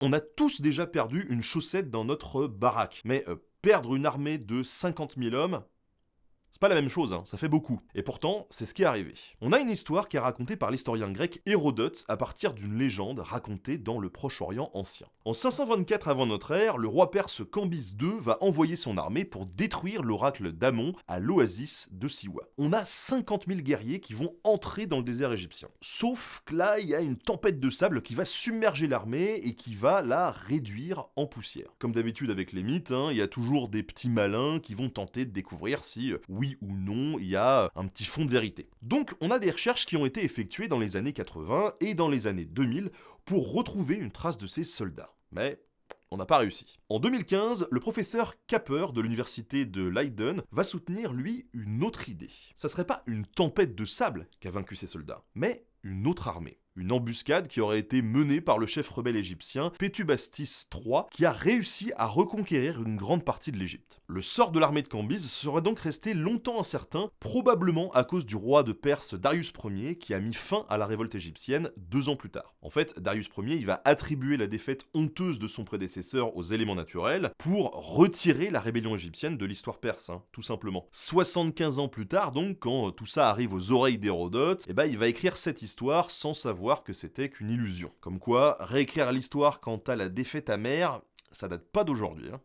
On a tous déjà perdu une chaussette dans notre baraque, mais perdre une armée de 50 000 hommes, c'est pas la même chose, hein, ça fait beaucoup. Et pourtant, c'est ce qui est arrivé. On a une histoire qui est racontée par l'historien grec Hérodote à partir d'une légende racontée dans le Proche-Orient ancien. En 524 avant notre ère, le roi perse Cambyse II va envoyer son armée pour détruire l'oracle d'Amon à l'oasis de Siwa. On a 50 000 guerriers qui vont entrer dans le désert égyptien. Sauf que là, il y a une tempête de sable qui va submerger l'armée et qui va la réduire en poussière. Comme d'habitude avec les mythes, hein, il y a toujours des petits malins qui vont tenter de découvrir si oui ou non, il y a un petit fond de vérité. Donc on a des recherches qui ont été effectuées dans les années 80 et dans les années 2000 pour retrouver une trace de ces soldats. Mais on n'a pas réussi. En 2015, le professeur Capper de l'université de Leiden va soutenir, lui, une autre idée. Ça serait pas une tempête de sable qui a vaincu ces soldats, mais une autre armée. Une embuscade qui aurait été menée par le chef rebelle égyptien Pétubastis III, qui a réussi à reconquérir une grande partie de l'Égypte. Le sort de l'armée de Cambyse serait donc resté longtemps incertain, probablement à cause du roi de Perse Darius Ier, qui a mis fin à la révolte égyptienne 2 ans plus tard. En fait, Darius Ier, il va attribuer la défaite honteuse de son prédécesseur aux éléments naturels pour retirer la rébellion égyptienne de l'histoire perse, hein, tout simplement. 75 ans plus tard, donc, quand tout ça arrive aux oreilles d'Hérodote, il va écrire cette histoire sans savoir que c'était qu'une illusion. Comme quoi, réécrire l'histoire quant à la défaite amère, ça date pas d'aujourd'hui. Hein.